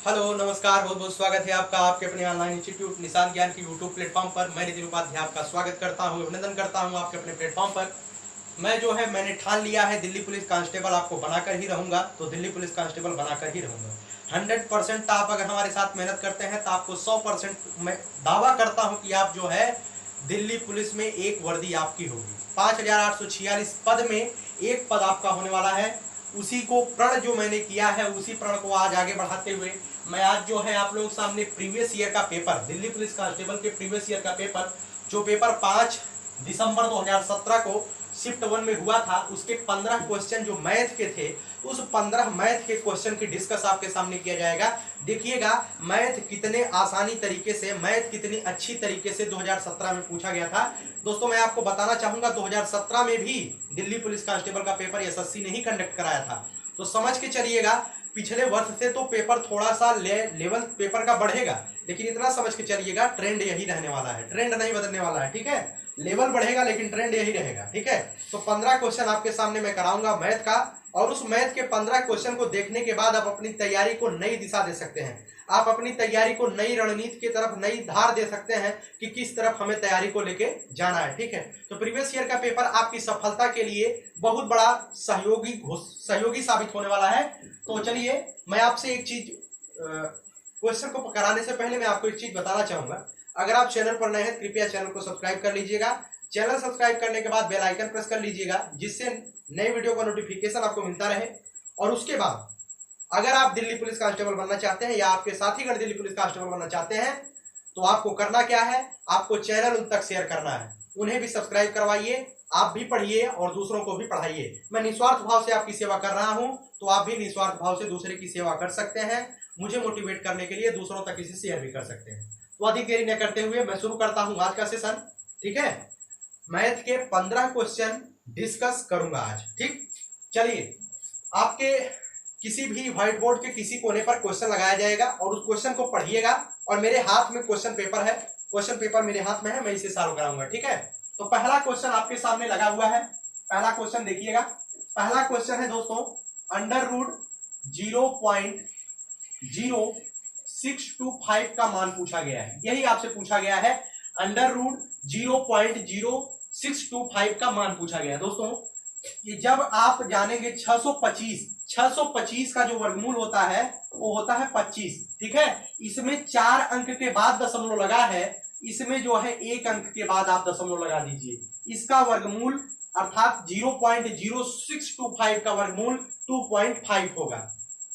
Hello नमस्कार, बहुत बहुत स्वागत है आपका आपके अपने ऑनलाइन इंस्टीट्यूट निशान ज्ञान की यूट्यूब प्लेटफॉर्म पर। मैं नितिन उपाध्याय आपका स्वागत करता हूं, अभिनंदन करता हूं आपके अपने प्लेटफॉर्म पर। मैंने ठान लिया है दिल्ली पुलिस कांस्टेबल आपको बनाकर ही रहूंगा, तो दिल्ली पुलिस कांस्टेबल बनाकर ही रहूंगा। 100% आप अगर हमारे साथ मेहनत करते हैं तो आपको 100% मैं दावा करता हूँ कि आप जो है दिल्ली पुलिस में एक वर्दी आपकी होगी। 5846 पद में एक पद आपका होने वाला है। उसी को प्रण जो मैंने किया है, उसी प्रण को आज आगे बढ़ाते हुए मैं आज जो है आप लोगों के सामने प्रीवियस ईयर का पेपर, दिल्ली पुलिस कांस्टेबल के प्रीवियस ईयर का पेपर, जो पेपर 5 दिसंबर 2017 को शिफ्ट 1 में हुआ था, उसके 15 क्वेश्चन जो मैथ के थे, उस 15 मैथ के क्वेश्चन की डिस्कस आपके सामने किया जाएगा। देखिएगा मैथ कितने आसानी तरीके से, मैथ कितनी अच्छी तरीके से 2017 में पूछा गया था। दोस्तों मैं आपको बताना चाहूंगा 2017 में भी दिल्ली पुलिस कांस्टेबल का पेपर एसएससी ने ही कंडक्ट कराया था, तो समझ के चलिएगा पिछले वर्ष से तो पेपर थोड़ा सा लेवल पेपर का बढ़ेगा, लेकिन इतना समझ के चलिएगा ट्रेंड यही रहने वाला है, ट्रेंड नहीं बदलने वाला है। ठीक है, लेवल बढ़ेगा लेकिन ट्रेंड यही रहेगा। ठीक है, तो 15 क्वेश्चन आपके सामने मैं कराऊंगा मैथ का, और उस मैथ के 15 क्वेश्चन को देखने के बाद आप अपनी तैयारी को नई दिशा दे सकते हैं। आप अपनी तैयारी को नई रणनीति की तरफ नई धार दे सकते हैं कि किस तरफ हमें तैयारी को लेके जाना है। ठीक है, तो प्रीवियस ईयर का पेपर आपकी सफलता के लिए बहुत बड़ा सहयोगी साबित होने वाला है। तो चलिए मैं आपसे एक चीज, क्वेश्चन को कराने से पहले मैं आपको एक चीज बताना चाहूंगा। अगर आप चैनल पर नए हैं कृपया चैनल को सब्सक्राइब कर लीजिएगा। चैनल सब्सक्राइब करने के बाद बेल आइकन प्रेस कर लीजिएगा, जिससे नए वीडियो का नोटिफिकेशन आपको मिलता रहे। और उसके बाद अगर आप दिल्ली पुलिस कांस्टेबल बनना चाहते हैं या आपके साथीगण दिल्ली पुलिस कांस्टेबल बनना चाहते हैं, तो आपको करना क्या है, आपको चैनल उन तक शेयर करना है, उन्हें भी सब्सक्राइब करवाइए, आप भी पढ़िए और दूसरों को भी पढ़ाइए। मैं निस्वार्थ भाव से आपकी सेवा कर रहा हूं, तो आप भी निस्वार्थ भाव से दूसरे की सेवा कर सकते हैं। मुझे मोटिवेट करने के लिए दूसरों तक इसे शेयर भी कर सकते हैं। तो अधिक देरी न करते हुए मैं शुरू करता हूं आज का सेशन। ठीक है, मैथ के 15 क्वेश्चन डिस्कस करूंगा आज। ठीक, चलिए आपके किसी भी व्हाइट बोर्ड के किसी कोने पर क्वेश्चन लगाया जाएगा और उस क्वेश्चन को पढ़िएगा। और मेरे हाथ में क्वेश्चन पेपर है, क्वेश्चन पेपर मेरे हाथ में है, मैं इसे सॉल्व कराऊंगा। ठीक है, तो पहला क्वेश्चन आपके सामने लगा हुआ है। पहला क्वेश्चन देखिएगा। पहला क्वेश्चन है दोस्तों, अंडर रूट 0.0625 का मान पूछा गया है। यही आपसे पूछा गया है, अंडर रूट 0.0625 का मान पूछा गया है। दोस्तों ये जब आप जानेंगे 625 का जो वर्गमूल होता है वो होता है 25। ठीक है, इसमें 4 अंक के बाद दशमलव लगा है, इसमें जो है 1 अंक के बाद आप दशमलव लगा दीजिए। इसका वर्गमूल अर्थात 0.0625 का वर्गमूल 2.5 होगा।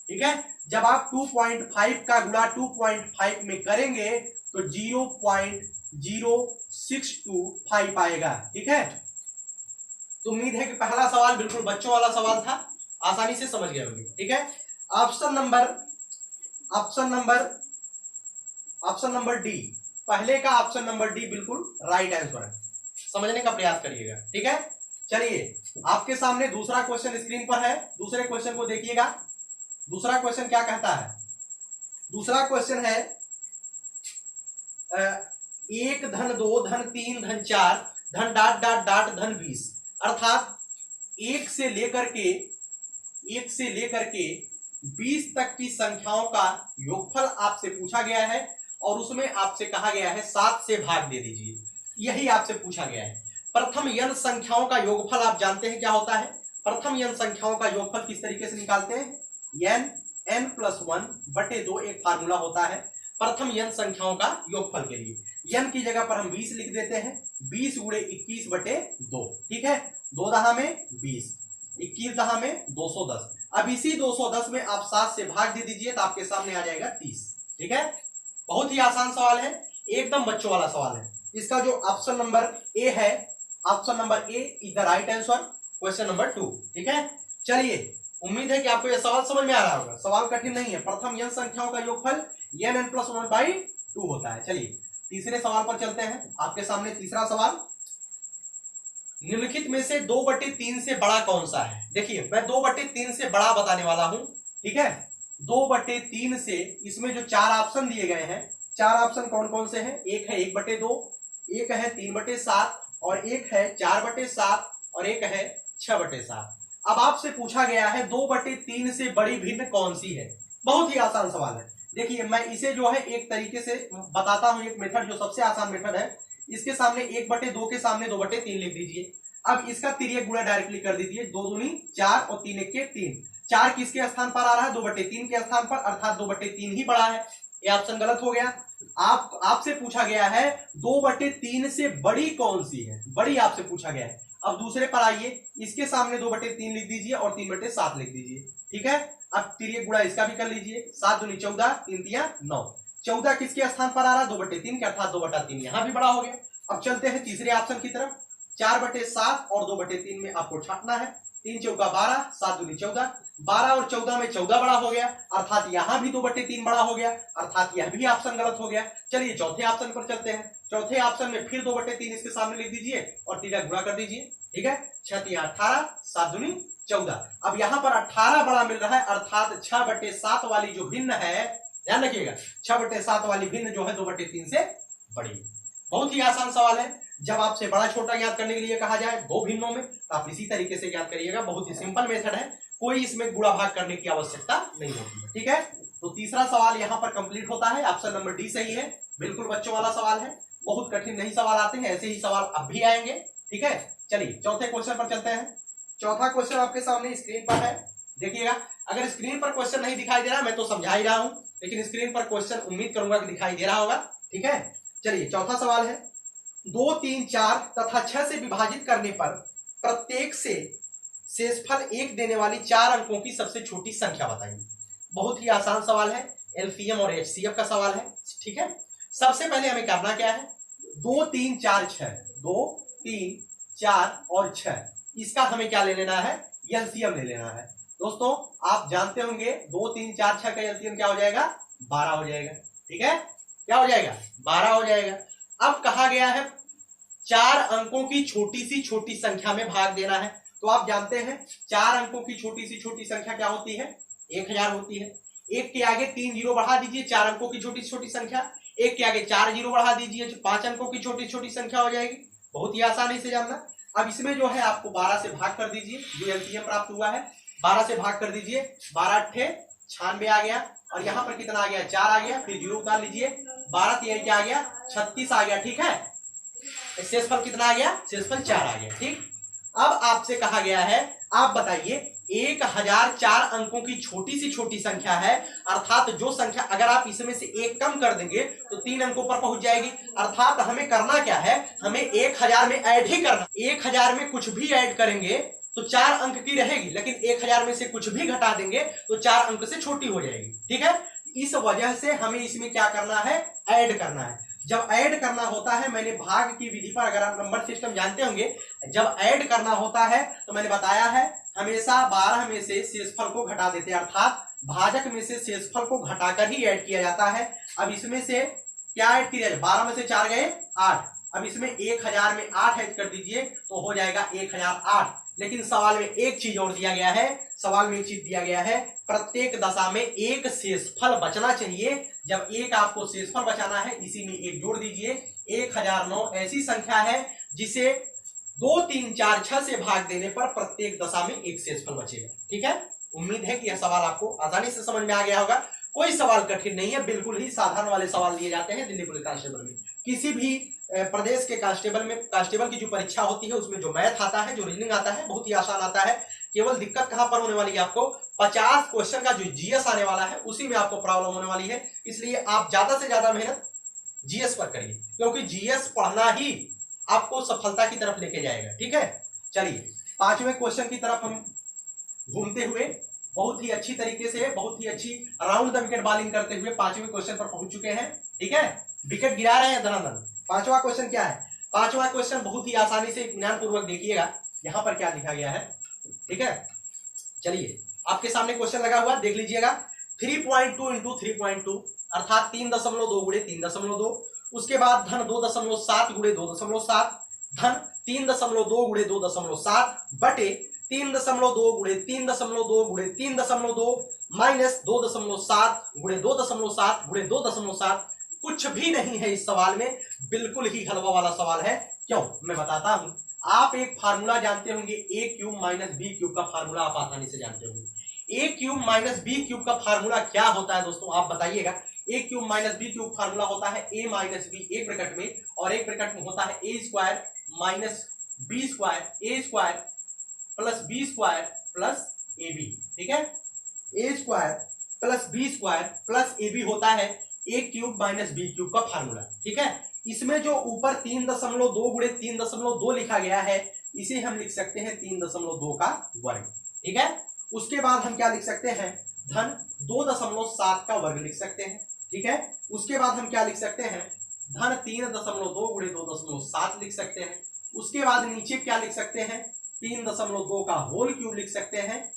ठीक है, जब आप 2.5 का गुणा 2.5 में करेंगे तो 0.0625 आएगा। ठीक है, तो उम्मीद है कि पहला सवाल बिल्कुल बच्चों वाला सवाल था, आसानी से समझ गए होंगे। ठीक है, ऑप्शन नंबर डी, पहले का ऑप्शन नंबर डी बिल्कुल राइट आंसर है। समझने का प्रयास करिएगा। ठीक है, चलिए आपके सामने दूसरा क्वेश्चन स्क्रीन पर है, दूसरे क्वेश्चन को देखिएगा। दूसरा क्वेश्चन क्या कहता है? दूसरा क्वेश्चन है 1 धन 2 धन 3 धन 4 धन डाट डाट डाट धन 20, अर्थात 1 से लेकर के 20 तक की संख्याओं का योगफल आपसे पूछा गया है और उसमें आपसे कहा गया है 7 से भाग दे दीजिए। यही आपसे पूछा गया है। प्रथम n संख्याओं का योगफल आप जानते हैं क्या होता है? प्रथम n संख्याओं का योगफल किस तरीके से निकालते हैं? n+1/2 एक फार्मूला होता है प्रथम n संख्याओं का योगफल के लिए। n की जगह पर हम 20 लिख देते हैं, 20 गुणे 21/2। ठीक है, 2 दहा में 20, 21 दहा में 210। अब इसी 210 में आप 7 से भाग दे दीजिए तो आपके सामने आ जाएगा 30। ठीक है, बहुत ही आसान सवाल है, एकदम बच्चों वाला सवाल है। इसका जो ऑप्शन नंबर ए है, option number A is the right answer, question number 2। ठीक है, चलिए उम्मीद है कि आपको यह सवाल समझ में आ रहा होगा। सवाल कठिन नहीं है, प्रथम n संख्याओं का योगफल n+1/2 होता है। चलिए तीसरे सवाल पर चलते हैं। आपके सामने तीसरा सवाल, निम्नलिखित में से 2/3 से बड़ा कौन सा है? देखिए मैं 2/3 से बड़ा बताने वाला हूं। ठीक है, 2/3 से, इसमें जो 4 ऑप्शन दिए गए हैं, 4 ऑप्शन कौन कौन से हैं? एक है 1/2, एक है 3/7 और एक है 4/7 और एक है 6/7। अब आपसे पूछा गया है 2/3 से बड़ी भिन्न कौन सी है? बहुत ही आसान सवाल है। देखिए मैं इसे जो है एक तरीके से बताता हूं, एक मेथड जो सबसे आसान मेथड है। इसके सामने 1/2 के सामने 2/3 लिख दीजिए। अब इसका तिर्यक गुणा डायरेक्टली कर दीजिए, 2 दूनी 4 और 3 1 3। 4 किसके स्थान पर आ रहा है? 2/3 के स्थान पर, अर्थात 2/3 ही बड़ा है। ये ऑप्शन गलत हो गया। आपसे पूछा गया है 2/3 से बड़ी कौन सी है, बड़ी आपसे पूछा गया है। अब दूसरे पर आइए, इसके सामने 2/3 लिख दीजिए और 3/7 लिख दीजिए। ठीक है, अब तिर्यक गुणा इसका भी कर लीजिए, 7 दूनी 14, 3 तिया 9। 14 किसके स्थान पर आ रहा है? 2/3 के, अर्थात 2/3 यहां भी बड़ा हो गया। अब चलते हैं तीसरे ऑप्शन की तरफ। 4/7 और 2/3 में आपको छांटना है। 3 चौका 12, 7 दूनी 14। 12 और 14 में 14 बड़ा हो गया, अर्थात यहां भी 2/3 बड़ा हो गया, अर्थात यह भी ऑप्शन गलत हो गया। चलिए चौथे ऑप्शन पर चलते हैं। चौथे ऑप्शन में फिर 2/3 इसके सामने लिख दीजिए और तीजा गुणा कर दीजिए। ठीक है, 6 तिया 18, 7 दूनी 14। अब यहां पर 18 बड़ा मिल रहा है, अर्थात 6/7 वाली जो भिन्न है, ध्यान रखिएगा, 6/7 वाली भिन्न जो है 2/3 से बड़ी। बहुत ही आसान सवाल है। जब आपसे बड़ा छोटा ज्ञात करने के लिए कहा जाए दो भिन्नों में, तो आप इसी तरीके से ज्ञात करिएगा। बहुत ही सिंपल मेथड है, कोई इसमें गुणा भाग करने की आवश्यकता नहीं होती है। ठीक है, तो तीसरा सवाल यहां पर कंप्लीट होता है। ऑप्शन नंबर डी सही है, बिल्कुल बच्चों वाला सवाल है। बहुत कठिन नहीं सवाल आते हैं, ऐसे ही सवाल अब भी आएंगे। ठीक है, चलिए चौथे क्वेश्चन पर चलते हैं। चौथा क्वेश्चन आपके सामने स्क्रीन पर है, देखिएगा। अगर स्क्रीन पर क्वेश्चन नहीं दिखाई दे रहा, मैं तो समझा ही रहा हूं, लेकिन स्क्रीन पर क्वेश्चन उम्मीद करूंगा कि दिखाई दे रहा होगा। ठीक है, चलिए चौथा सवाल है, 2, 3, 4 तथा 6 से विभाजित करने पर प्रत्येक से शेषफल 1 देने वाली 4 अंकों की सबसे छोटी संख्या बताइए। बहुत ही आसान सवाल है, एलसीएम और एचसीएफ का सवाल है। ठीक है, सबसे पहले हमें करना क्या है? 2, 3, 4, 6, 2, 3, 4 और 6, इसका हमें क्या ले लेना है? एलसीएम ले लेना है। दोस्तों आप जानते होंगे 2, 3, 4, 6 का एलसीएम क्या हो जाएगा? 12 हो जाएगा। ठीक है, क्या हो जाएगा? 12 हो जाएगा। अब कहा गया है 4 अंकों की छोटी सी छोटी संख्या में भाग देना है। तो आप जानते हैं 4 अंकों की छोटी सी छोटी संख्या क्या होती है? 1000 होती है। एक के आगे 3 जीरो बढ़ा दीजिए, 4 अंकों की छोटी छोटी संख्या। एक के आगे 4 जीरो बढ़ा दीजिए, 5 अंकों की छोटी छोटी संख्या हो जाएगी। बहुत ही आसानी से जानना। अब इसमें जो है आपको 12 से भाग कर दीजिए, जो एलसीएम प्राप्त हुआ है 12 से भाग कर दीजिए। 12 अट्ठे 96 आ गया, और यहाँ पर कितना आ गया? 4 आ गया, फिर जीरो उतार लीजिए, 12 तिहाई क्या आ गया? 36 आ गया। ठीक है, शेषफल कितना आ गया? शेषफल 4 आ गया। ठीक, अब आपसे कहा गया है आप बताइए 1004 अंकों की छोटी सी छोटी संख्या है, अर्थात जो संख्या अगर आप इसमें से एक कम कर देंगे तो 3 अंकों पर पहुंच जाएगी। अर्थात हमें करना क्या है? हमें 1000 में ऐड ही करना। 1000 में कुछ भी ऐड करेंगे तो 4 अंक की रहेगी, लेकिन 1000 में से कुछ भी घटा देंगे तो 4 अंक से छोटी हो जाएगी। ठीक है, इस वजह से हमें इसमें क्या करना है? ऐड करना है। जब ऐड करना होता है, मैंने भाग की विधि पर, अगर आप नंबर सिस्टम जानते होंगे, जब ऐड करना होता है तो मैंने बताया है हमेशा 12 में से शेषफल को घटा देते हैं, अर्थात भाजक में से शेषफल को घटाकर ही ऐड किया जाता है। अब इसमें से क्या ऐड किया जाए? 12 में से 4 गए 8। अब इसमें 1000 में 8 ऐड कर दीजिए तो हो जाएगा 1008। लेकिन सवाल में एक चीज और दिया गया है, सवाल में एक चीज दिया गया है, प्रत्येक दशा में एक शेषफल बचना चाहिए। जब एक आपको शेषफल बचाना है, इसी में एक जोड़ दीजिए। 1009 ऐसी संख्या है जिसे 2, 3, 4, 6 से भाग देने पर प्रत्येक दशा में एक शेषफल बचेगा। ठीक है, उम्मीद है कि यह सवाल आपको आसानी से समझ में आ गया होगा। कोई सवाल कठिन नहीं है, बिल्कुल ही साधारण वाले सवाल दिए जाते हैं दिल्ली पुलिस कांस्टेबल में। किसी भी प्रदेश के कांस्टेबल की जो परीक्षा होती है उसमें जो मैथ आता है, जो रीजनिंग आता है, बहुत ही आसान आता है। केवल दिक्कत कहां पर होने वाली है? आपको 50 क्वेश्चन का जो जीएस आने वाला है उसी में आपको प्रॉब्लम होने वाली है। इसलिए आप ज्यादा से ज्यादा मेहनत जीएस पर करिए, क्योंकि जीएस पढ़ना ही आपको सफलता की तरफ लेके जाएगा। ठीक है, चलिए 5वें क्वेश्चन की तरफ हम घूमते हुए बहुत ही अच्छी तरीके से, बहुत ही अच्छी राउंड द विकेट बॉलिंग करते हुए 5वें क्वेश्चन पर पहुंच चुके हैं। ठीक है, विकेट गिरा रहे हैं धनाधन। 5वां क्वेश्चन क्या है? 5वां क्वेश्चन बहुत ही आसानी से ज्ञान पूर्वक देखिएगा, यहां पर क्या लिखा गया है। ठीक है, चलिए आपके सामने क्वेश्चन लगा हुआ, देख लीजिएगा। 3.2 इंटू 3.2 अर्थात 3.2 गुणे 3.2, उसके बाद धन 2.7 गुणे 2.7, धन 3.2 गुणे 2.7 बटे 3.2 गुणे 3.2 गुणे 3.2 माइनस 2.7 गुणे 2.7 गुणे 2.7। कुछ भी नहीं है इस सवाल में, बिल्कुल ही हलवा वाला सवाल है। क्यों? मैं बताता हूं। आप एक फार्मूला जानते होंगे, a³ माइनस b³ का फार्मूला आप आसानी से जानते होंगे। A cube minus b cube का फार्मूला क्या होता है दोस्तों, आप बताइएगा। A cube minus b cube formula होता है ए माइनस बी एक ब्रैकेट में, और एक ब्रैकेट में होता है a square minus b square, a square plus b square plus a b. ठीक है, a square plus b square plus a b होता है a cube minus b cube का फार्मूला। ठीक है, इसमें जो ऊपर 3.2 गुणे 3.2 लिखा गया है, इसे हम लिख सकते हैं 3.2 का वर्ग। ठीक है, उसके बाद हम क्या लिख सकते हैं, धन 2.7 का वर्ग लिख सकते हैं। ठीक है, उसके बाद हम क्या लिख सकते हैं, धन 3.2 गुणे 2.7 लिख सकते हैं। उसके बाद नीचे क्या लिख सकते हैं, 3.2 का होल क्यूब लिख सकते हैं।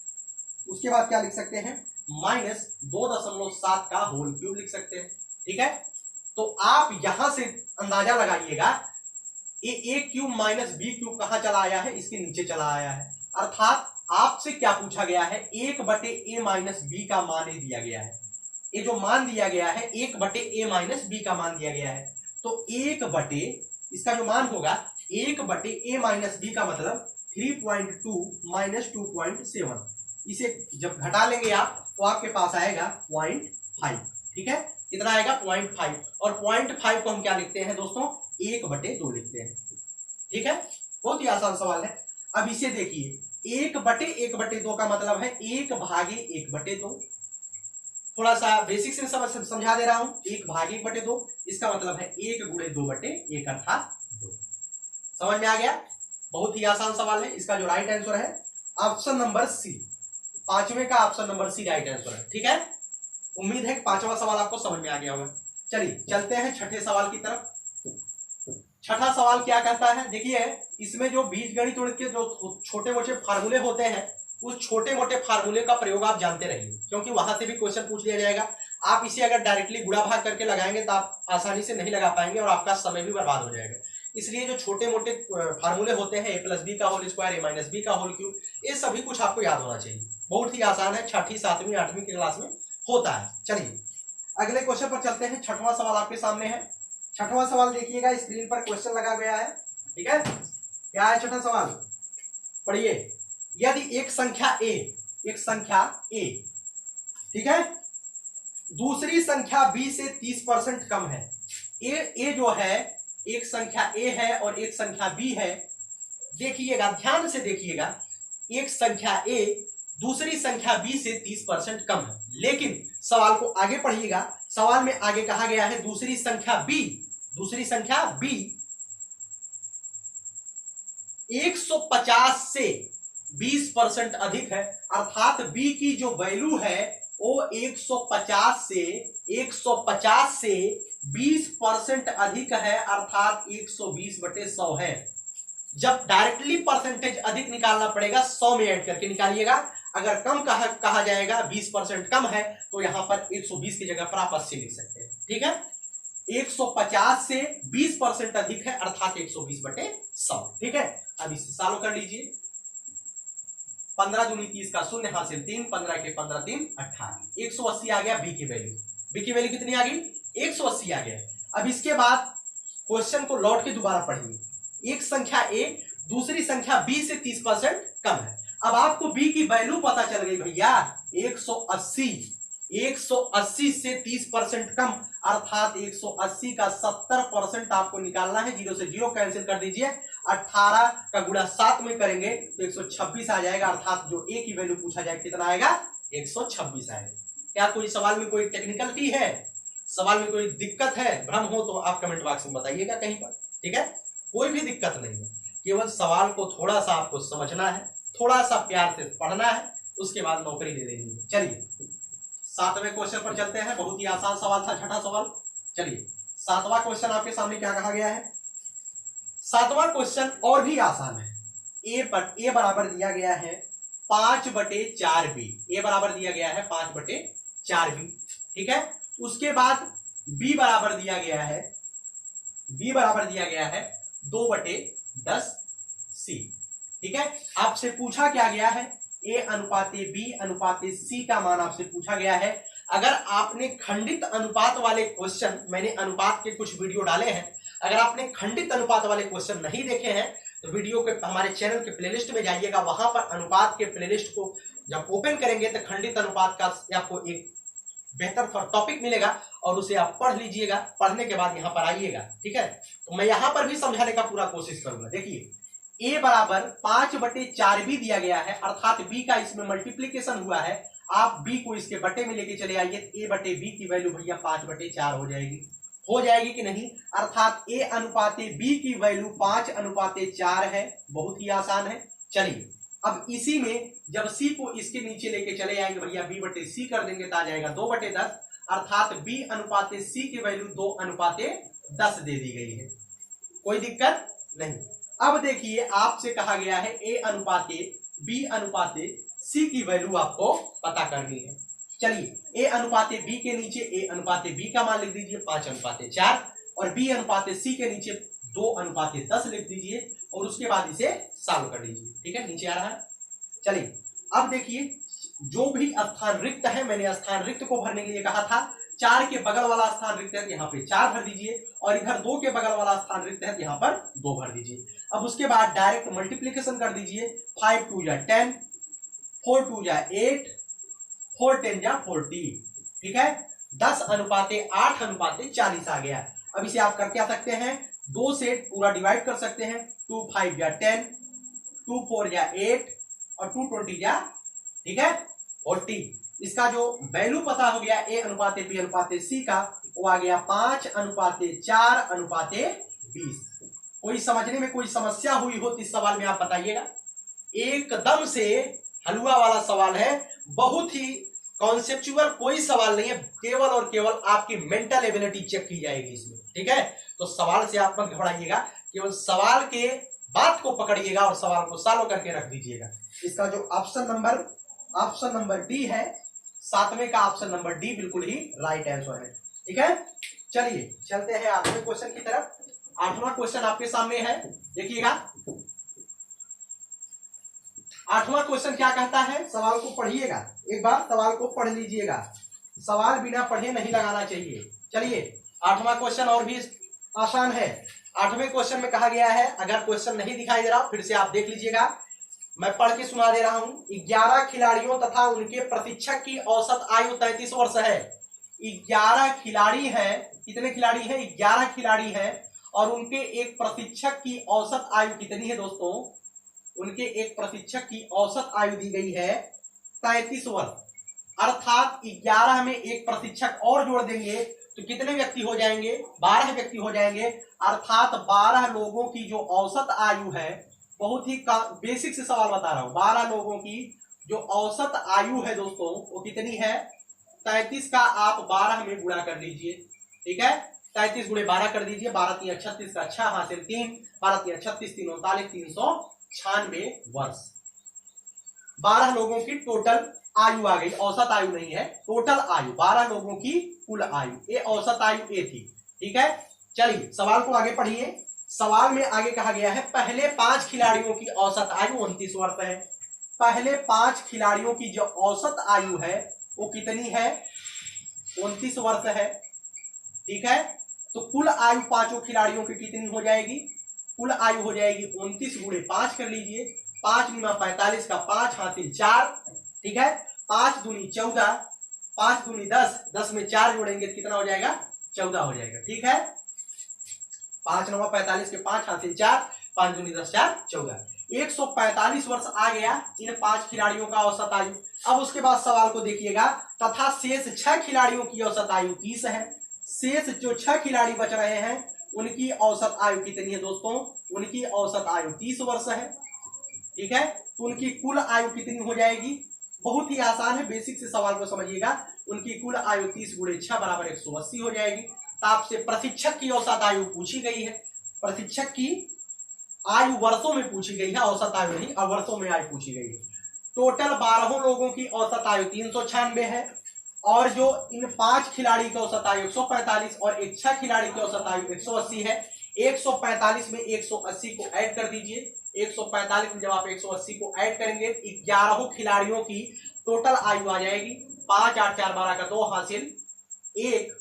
उसके बाद क्या लिख सकते हैं, माइनस 2.7 का होल क्यूब लिख सकते हैं। ठीक है, तो आप यहां से अंदाजा लगाइएगा ए क्यूब माइनस बी क्यूब कहां चला आया है, इसके नीचे चला आया है। अर्थात आपसे क्या पूछा गया है, 1/a माइनस बी का मान ही दिया गया है। ये जो मान दिया गया है 1/a माइनस बी का मान दिया गया है, तो 1/, इसका जो मान होगा 1/a माइनस बी का मतलब 3.2 माइनस 2.7। इसे जब घटा लेंगे आप तो आपके पास आएगा 0.5। ठीक है, कितना आएगा 0.5, और 0.5 को हम क्या लिखते हैं दोस्तों, 1/2 लिखते हैं। ठीक है, बहुत ही आसान सवाल है। अब इसे देखिए, 1/1/2 का मतलब है 1/1/2। थोड़ा सा बेसिक से समझा दे रहा हूं, 1/1/2 इसका मतलब है 1 गुणे 2/1 अर्थात 2। समझ में आ गया, बहुत ही आसान सवाल है। इसका जो राइट आंसर है ऑप्शन नंबर सी, पांचवें का option number C right answer है। ठीक है, उम्मीद है कि पांचवा सवाल आपको समझ में आ गया होगा। चलिए चलते हैं छठे सवाल की तरफ। छठा सवाल क्या कहता है, देखिए इसमें जो बीजगणित के जो छोटे मोटे फार्मूले होते हैं, उस छोटे मोटे फार्मूले का प्रयोग आप जानते रहिए, क्योंकि वहां से भी क्वेश्चन पूछ लिया जाएगा। आप इसे अगर डायरेक्टली गुणा भाग करके लगाएंगे तो आप आसानी से नहीं लगा पाएंगे और आपका समय भी बर्बाद हो जाएगा। इसलिए जो छोटे मोटे फार्मूले होते हैं, ए प्लस बी का होल स्क्वायर, ए माइनस बी का होल क्यूब, ये सभी कुछ आपको याद होना चाहिए। बहुत ही आसान है, छठी 7वीं 8वीं की क्लास में होता है। चलिए अगले क्वेश्चन पर चलते हैं। छठवां सवाल आपके सामने है। छठवां सवाल देखिएगा, स्क्रीन पर क्वेश्चन लगा गया है। ठीक है, क्या है छठा सवाल, पढ़िए। यदि एक संख्या ए, ठीक है, दूसरी संख्या बी से 30% कम है। ए जो है, एक संख्या ए है और एक संख्या बी है। देखिएगा, ध्यान से देखिएगा, एक संख्या ए दूसरी संख्या बी से 30% कम है, लेकिन सवाल को आगे पढ़िएगा। सवाल में आगे कहा गया है दूसरी संख्या बी 150 से 20% अधिक है। अर्थात बी की जो वैल्यू है वो 150 से 20% अधिक है, अर्थात 120/100 है। जब डायरेक्टली परसेंटेज अधिक निकालना पड़ेगा 100 में ऐड करके निकालिएगा। अगर कम कहा जाएगा 20% कम है तो यहां पर 120 की जगह पर आप 80 लिख सकते हैं। ठीक है, 150 से 20% अधिक है, अर्थात 120/100। ठीक है, अब इसे सॉल्व कर लीजिए। 15 दूनी 30 का शून्य हासिल 3, 15 के 15 3 18, 180 आ गया बी की वैल्यू। बी की वैल्यू कितनी आ गई, 180 आ गया। अब इसके बाद क्वेश्चन को लौट के दोबारा पढ़िए। एक संख्या ए दूसरी संख्या बी से 30% कम है। अब आपको बी की वैल्यू पता चल गई भैया, 180 से 30% कम, अर्थात 180 का 70% आपको निकालना है। 0 से 0 कैंसिल कर दीजिए, 18 का गुणा 7 में करेंगे तो 126 आ जाएगा, अर्थात जो ए की वैल्यू पूछा जाए कितना आएगा, 126 आएगा। क्या कोई सवाल में कोई टेक्निकलिटी है, सवाल में कोई दिक्कत है, भ्रम हो तो आप कमेंट बॉक्स में बताइएगा कहीं पर। ठीक है, कोई भी दिक्कत नहीं है, केवल सवाल को थोड़ा सा आपको समझना है, थोड़ा सा प्यार से पढ़ना है, उसके बाद नौकरी दे देनी है। चलिए 7वें क्वेश्चन पर चलते हैं। बहुत ही आसान सवाल था छठा सवाल। चलिए 7वां क्वेश्चन आपके सामने क्या कहा गया है। 7वां क्वेश्चन और भी आसान है। ए बराबर दिया गया है 5/4b। ए बराबर दिया गया है 5/4b। ठीक है, उसके बाद बी बराबर दिया गया है 2/10c। ठीक है, आपसे पूछा क्या गया है, ए अनुपाते बी अनुपाते सी का मान आपसे पूछा गया है। अगर आपने खंडित अनुपात वाले क्वेश्चन, मैंने अनुपात के कुछ वीडियो डाले हैं, अगर आपने खंडित अनुपात वाले क्वेश्चन नहीं देखे हैं तो वीडियो के हमारे चैनल के प्लेलिस्ट में जाइएगा, वहां पर अनुपात के प्लेलिस्ट को जब ओपन करेंगे तो खंडित अनुपात का आपको एक बेहतर टॉपिक मिलेगा और उसे आप पढ़ लीजिएगा। पढ़ने के बाद यहाँ पर आइएगा, ठीक है। तो मैं यहाँ पर भी समझाने का पूरा कोशिश करूंगा। देखिए a बराबर 5/4 भी दिया गया है, अर्थात b का इसमें मल्टीप्लीकेशन हुआ है। आप b को इसके बटे में लेके चले आइए, a/b की वैल्यू भैया 5/4 हो जाएगी कि नहीं, अर्थात a अनुपाते b की वैल्यू 5/4 है। बहुत ही आसान है। चलिए अब इसी में जब c को इसके नीचे लेके चले आएंगे भैया b/c कर देंगे तो आ जाएगा 2/10, अर्थात b अनुपाते c की वैल्यू 2/10 दे दी गई है। कोई दिक्कत नहीं। अब देखिए आपसे कहा गया है a अनुपाते b अनुपाते c की वैल्यू आपको पता करनी है। चलिए a अनुपाते b के नीचे a अनुपाते b का मान लिख दीजिए 5/4 और b अनुपाते c के नीचे 2/10 लिख दीजिए और उसके बाद इसे सॉल्व कर लीजिए। ठीक है, नीचे आ रहा है। चलिए अब देखिए जो भी स्थान रिक्त है, मैंने स्थान रिक्त को भरने के लिए कहा था। 4 के बगल वाला स्थान रिक्त है, यहाँ पे 4 भर दीजिए और इधर 2 के बगल वाला स्थान रिक्त है, यहाँ पर 2 भर दीजिए। अब उसके बाद डायरेक्ट मल्टीप्लीकेशन कर दीजिए। 5 2 जा 10, 4 2 जा 8, 4 10 जा 40। ठीक है, 10/8/40 आ गया। अब इसे आप कर क्या सकते हैं, 2 से पूरा डिवाइड कर सकते हैं। 2 5 जा 10, 2 4 जा 8 और 2 20 जा, ठीक है, 40। इसका जो वैल्यू पता हो गया a अनुपाते b अनुपाते c का, वो आ गया 5/4/20। कोई समझने में कोई समस्या हुई हो तो इस सवाल में आप बताइएगा। एकदम से हलवा वाला सवाल है, बहुत ही कॉन्सेप्चुअल कोई सवाल नहीं है, केवल और केवल आपकी मेंटल एबिलिटी चेक की जाएगी इसमें। ठीक है, तो सवाल से आप मत घबराइएगा, केवल सवाल के बात को पकड़िएगा और सवाल को सॉल्व करके रख दीजिएगा। इसका जो ऑप्शन नंबर डी है, 7वें का ऑप्शन नंबर डी बिल्कुल ही राइट आंसर है। ठीक है, चलिए चलते हैं 8वें क्वेश्चन की तरफ। 8वां क्वेश्चन आपके सामने है, देखिएगा। 8वां क्वेश्चन क्या कहता है, सवाल को पढ़िएगा, एक बार सवाल को पढ़ लीजिएगा। सवाल बिना पढ़े नहीं लगाना चाहिए। चलिए 8वां क्वेश्चन और भी आसान है। 8वें क्वेश्चन में कहा गया है, अगर क्वेश्चन नहीं दिखाई दे रहा फिर से आप देख लीजिएगा, मैं पढ़ के सुना दे रहा हूं। 11 खिलाड़ियों तथा उनके प्रशिक्षक की औसत आयु 33 वर्ष है। 11 खिलाड़ी हैं, कितने खिलाड़ी हैं, 11 खिलाड़ी हैं और उनके एक प्रशिक्षक की औसत आयु कितनी है दोस्तों, उनके एक प्रशिक्षक की औसत आयु दी गई है 33 वर्ष, अर्थात 11 में एक प्रशिक्षक और जोड़ देंगे तो कितने व्यक्ति हो जाएंगे, 12 व्यक्ति हो जाएंगे, अर्थात 12 लोगों की जो औसत आयु है, बहुत ही बेसिक से सवाल बता रहा हूं, 12 लोगों की जो औसत आयु है दोस्तों वो कितनी है, 33 का आप 12 में गुणा कर लीजिए। ठीक है, 33 गुणे 12 कर दीजिए, 12 3 36 का 6 हासिल 3, 12 3 36 3 39 396 वर्ष। 12 लोगों की टोटल आयु आ गई, औसत आयु नहीं है, टोटल आयु 12 लोगों की कुल आयु, ये औसत आयु ए थी। ठीक है, चलिए सवाल को आगे पढ़िए। सवाल में आगे कहा गया है, पहले 5 खिलाड़ियों की औसत आयु 29 वर्ष है। पहले 5 खिलाड़ियों की जो औसत आयु है वो कितनी है, 29 वर्ष है। ठीक है, तो कुल आयु 5 खिलाड़ियों की कितनी हो जाएगी, कुल आयु हो जाएगी 29 गुणे 5 कर लीजिए, 5 × 45 का 5 हासिल 4। ठीक है, 5 दूनी 14, 5 दूनी 10, 10 में 4 जोड़ेंगे तो कितना हो जाएगा, 14 हो जाएगा। ठीक है, 5 9 45 के 5 हासिल 4, 5 दूनी 10 4 14, 145 वर्ष आ गया इन 5 खिलाड़ियों का औसत आयु। अब उसके बाद सवाल को देखिएगा, तथा शेष 6 खिलाड़ियों की औसत आयु 30 है। शेष जो 6 खिलाड़ी बच रहे हैं उनकी औसत आयु कितनी है दोस्तों, उनकी औसत आयु 30 वर्ष है। ठीक है, तो उनकी कुल आयु कितनी हो जाएगी, बहुत ही आसान है, बेसिक से सवाल को समझिएगा। उनकी कुल आयु 30 गुणे 6 बराबर 180 हो जाएगी। तो आपसे प्रशिक्षक की औसत आयु पूछी गई है, प्रशिक्षक की आयु वर्षों में पूछी गई है, औसत आयु नहीं, और वर्षों में आयु पूछी गई है। टोटल 12 लोगों की औसत आयु 396 है और जो इन 5 खिलाड़ी की औसत आयु 145 और एक 6 खिलाड़ी की औसत आयु 180 है। 145 में 180 को ऐड कर दीजिए। 145 में जब आप 180 को ऐड करेंगे 11 खिलाड़ियों की टोटल आयु आ जाएगी 5 8 4 12 का 2 हासिल 1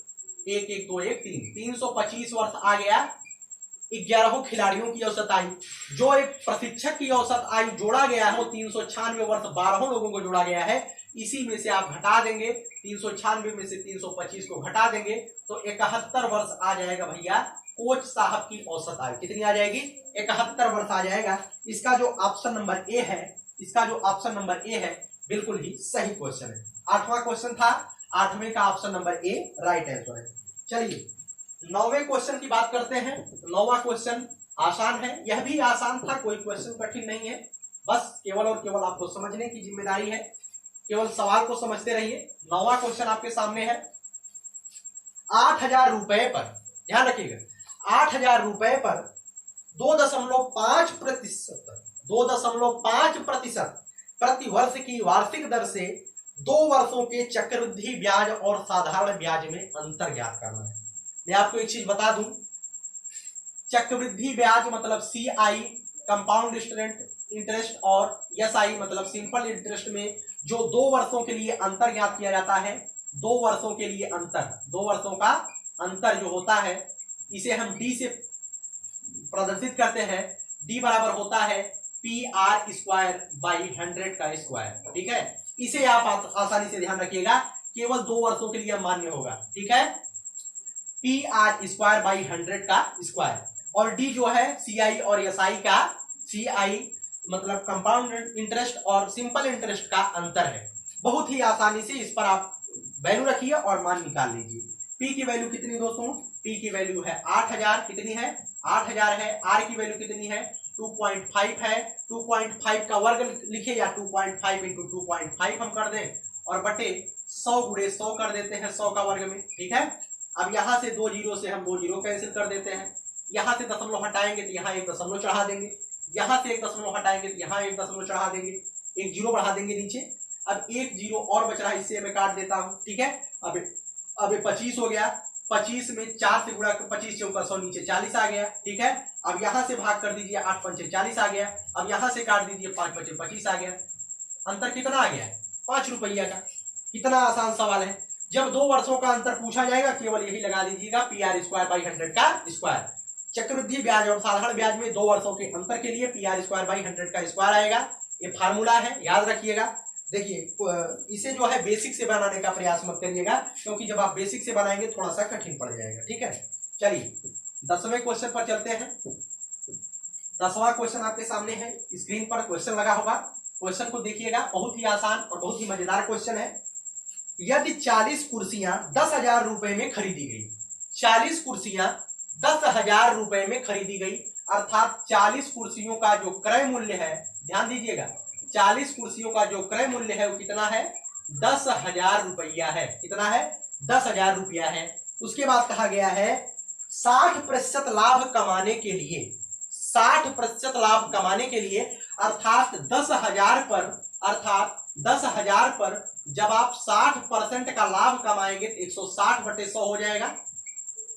1 1 2 1 3 325 वर्ष आ गया 11 खिलाड़ियों की औसत आयु, जो एक प्रशिक्षक की औसत आयु जोड़ा गया है वो 396 वर्ष 12 लोगों को जोड़ा गया है। इसी में से आप घटा देंगे, 396 में से 325 को घटा देंगे तो 71 वर्ष आ जाएगा भैया कोच साहब की औसत आयु। कितनी आ जाएगी? 71 वर्ष आ जाएगा। इसका जो ऑप्शन नंबर ए है, इसका जो ऑप्शन नंबर ए है बिल्कुल ही सही क्वेश्चन है। 8वां क्वेश्चन था, 8वें का option number A right answer है। चलिए 9वें क्वेश्चन की बात करते हैं। 9वां क्वेश्चन आसान है, यह भी आसान था, कोई क्वेश्चन कठिन नहीं है, बस केवल और केवल आपको समझने की जिम्मेदारी है, केवल सवाल को समझते रहिए। 9वां क्वेश्चन आपके सामने है। 8,000 रुपए पर, ध्यान रखिएगा, 8,000 रुपए पर 2.5% प्रति वर्ष की वार्षिक दर से 2 वर्षों के चक्रवृद्धि ब्याज और साधारण ब्याज में अंतर ज्ञात करना है। मैं आपको एक चीज बता दूं, चक्रवृद्धि ब्याज मतलब CI कंपाउंड इंटरेस्ट और SI मतलब सिंपल इंटरेस्ट में जो 2 वर्षों के लिए अंतर ज्ञात किया जाता है, 2 वर्षों के लिए अंतर, 2 वर्षों का अंतर जो होता है इसे हम D से प्रदर्शित करते हैं। D बराबर होता है PR स्क्वायर बाई 100 का स्क्वायर, ठीक है। इसे आप आसानी से ध्यान रखिएगा, केवल 2 वर्षों के लिए मान्य होगा, ठीक है। PR स्क्वायर बाई 100 का स्क्वायर, और D जो है CI और SI का, CI मतलब कंपाउंड इंटरेस्ट और सिंपल इंटरेस्ट का अंतर है। बहुत ही आसानी से इस पर आप वैल्यू रखिए और मान निकाल लीजिए। P की वैल्यू कितनी दोस्तों? P की वैल्यू है 8,000, कितनी है? 8,000 है। R की वैल्यू कितनी है? 2.5 है। 2.5 का वर्ग लिखे या 2.5 इंटू 2.5 हम कर दें और बटे 100 गुणे 100 कर देते हैं 100 का वर्ग में, ठीक है। अब यहां से 2 जीरो से हम 2 जीरो कैंसिल कर देते हैं, यहां से दशमलव हटाएंगे तो यहाँ 1 दशमलव चढ़ा देंगे, यहां से 1 दशमलव हटाएंगे तो यहाँ 1 दशमलव चढ़ा देंगे, 1 जीरो बढ़ा देंगे नीचे। अब 1 जीरो और बच रहा है, इससे मैं काट देता हूं, ठीक है। अब 25 हो गया, 25 में 4 से गुणा 25 चौका 100 नीचे 40 आ गया, ठीक है। अब यहां से भाग कर दीजिए, 8 पंचे 40 आ गया। अब यहां से काट दीजिए, 5 पंचे 25 आ गया। अंतर कितना आ गया? 5 रुपया का। कितना आसान सवाल है। जब 2 वर्षों का अंतर पूछा जाएगा केवल यही लगा दीजिएगा, PR स्क्वायर बाई 100 का स्क्वायर। चक्रवृद्धि ब्याज और साधारण ब्याज में 2 वर्षों के अंतर के लिए PR स्क्वायर बाई 100 का स्क्वायर आएगा। ये फार्मूला है, याद रखिएगा। देखिए इसे जो है बेसिक से बनाने का प्रयास मत करिएगा, क्योंकि जब आप बेसिक से बनाएंगे थोड़ा सा कठिन पड़ जाएगा, ठीक है। चलिए 10वें क्वेश्चन पर चलते हैं। 10वां क्वेश्चन आपके सामने है, स्क्रीन पर क्वेश्चन लगा होगा। क्वेश्चन को देखिएगा, बहुत ही आसान और बहुत ही मजेदार क्वेश्चन है। यदि 40 कुर्सियां 10,000 रुपए में खरीदी गई, 40 कुर्सियां 10,000 रुपए में खरीदी गई, अर्थात 40 कुर्सियों का जो क्रय मूल्य है, ध्यान दीजिएगा, 40 कुर्सियों का जो क्रय मूल्य है वो कितना है? 10,000 रुपया है। कितना है? 10,000 रुपया है। उसके बाद कहा गया है 60% लाभ कमाने के लिए, 60% लाभ कमाने के लिए, अर्थात 10,000 पर जब आप 60% का लाभ कमाएंगे तो 160 बटे 100 हो जाएगा,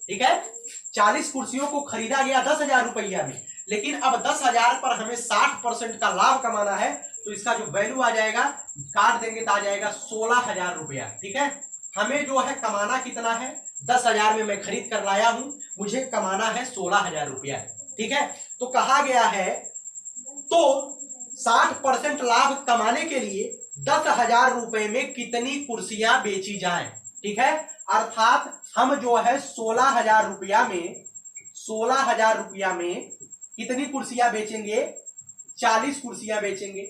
ठीक है। 40 कुर्सियों को खरीदा गया 10,000 रुपया में, लेकिन अब 10,000 पर हमें 60% का लाभ कमाना है, तो इसका जो वैल्यू आ जाएगा, काट देंगे तो आ जाएगा 16,000 रुपया, ठीक है। हमें जो है कमाना कितना है? 10,000 में मैं खरीद कर लाया हूं, मुझे कमाना है 16,000 रुपया, ठीक है। तो कहा गया है तो 60% लाभ कमाने के लिए 10,000 रुपए में कितनी कुर्सियां बेची जाएं, ठीक है। अर्थात हम जो है 16,000 रुपया में, 16,000 रुपया में कितनी कुर्सियां बेचेंगे? 40 कुर्सियां बेचेंगे,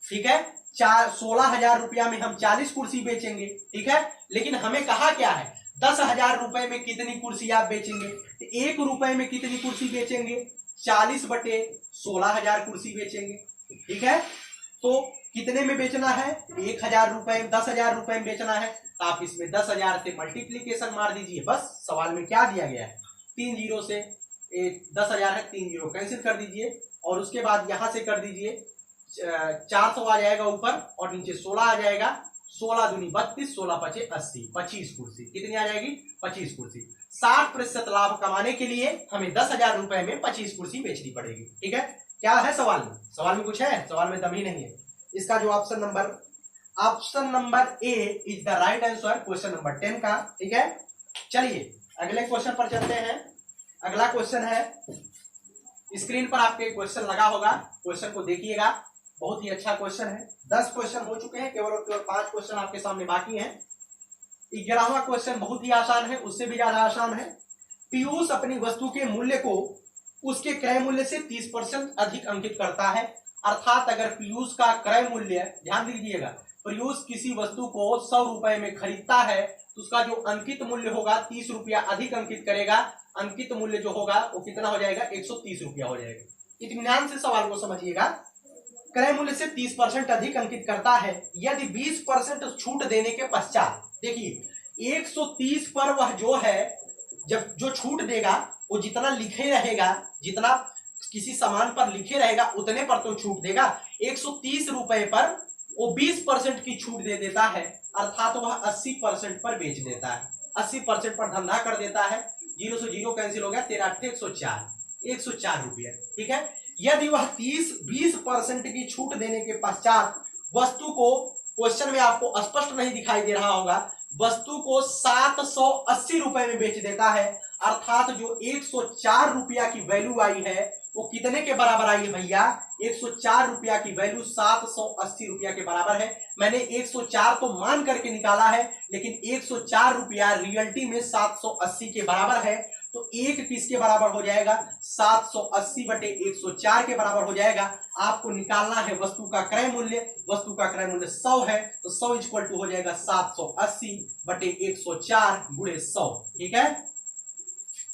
ठीक है। 16,000 रुपया में हम 40 कुर्सी बेचेंगे, ठीक है। लेकिन हमें कहा क्या है? 10,000 रुपए में कितनी कुर्सी आप बेचेंगे? तो 1 रुपए में कितनी कुर्सी बेचेंगे? 40 बटे 16,000 कुर्सी बेचेंगे, ठीक है। तो कितने में बेचना है? 1,000 रुपए, 10,000 रुपए में बेचना है, तो आप इसमें 10,000 से मल्टीप्लीकेशन मार दीजिए। बस सवाल में क्या दिया गया है? 3 जीरो से 10,000 है, 3 जीरो कैंसिल कर दीजिए और उसके बाद यहां से कर दीजिए 400 आ जाएगा ऊपर और नीचे 16 आ जाएगा। 16 दूनी 32, 16 पचे 80, 25 कुर्सी। कितनी आ जाएगी? 25 कुर्सी। 60% लाभ कमाने के लिए हमें 10,000 रुपए में 25 कुर्सी बेचनी पड़ेगी, ठीक है। क्या है सवाल में? सवाल में कुछ है? सवाल में दम ही नहीं है। इसका जो option number A is the right answer, question number 10 का, ठीक है। चलिए अगले क्वेश्चन पर चलते हैं। अगला क्वेश्चन है, स्क्रीन पर आपके क्वेश्चन लगा होगा, क्वेश्चन को देखिएगा, बहुत ही अच्छा क्वेश्चन है। 10 क्वेश्चन हो चुके हैं, केवल और केवल 5 क्वेश्चन आपके सामने बाकी हैं। 11वां क्वेश्चन बहुत ही आसान है, उससे भी ज्यादा आसान है। पीयूष अपनी वस्तु के मूल्य को उसके क्रय मूल्य से 30% अधिक अंकित करता है। अर्थात अगर पीयूष का क्रय मूल्य, ध्यान दीजिएगा, पीयूष किसी वस्तु को 100 रुपए में खरीदता है तो उसका जो अंकित मूल्य होगा 30 रुपया अधिक अंकित करेगा। अंकित मूल्य जो होगा वो कितना हो जाएगा, 130 रुपया हो जाएगा। इत्मीनान से सवाल को समझिएगा। क्रय मूल्य से 30% अधिक अंकित करता है। यदि 20% छूट देने के पश्चात, देखिए 130 पर वह जो है, जब जो छूट देगा वो जितना लिखे रहेगा, जितना किसी सामान पर लिखे रहेगा उतने पर तो छूट देगा। 130 रुपए पर वो 20% की छूट दे देता है, अर्थात वह 80% पर बेच देता है, 80% पर धंधा कर देता है। 0 से 0 कैंसिल हो गया, 13 104 रुपया, ठीक है। यदि वह 20% की छूट देने के पश्चात वस्तु को, क्वेश्चन में आपको स्पष्ट नहीं दिखाई दे रहा होगा, वस्तु को 780 रुपए में बेच देता है, अर्थात जो 104 रुपया की वैल्यू आई है वो कितने के बराबर आई है भैया, 104 रुपया की वैल्यू 780 रुपया के बराबर है। मैंने 104 तो मान करके निकाला है, लेकिन 104 रुपया रियलिटी में 780 के बराबर है, तो एक किसके बराबर हो जाएगा, 780 बटे 104 के बराबर हो जाएगा। आपको निकालना है वस्तु का क्रय मूल्य, वस्तु का क्रय मूल्य 100 है, तो 100 इक्वल टू हो जाएगा 780 बटे 104 गुणे 100, ठीक है,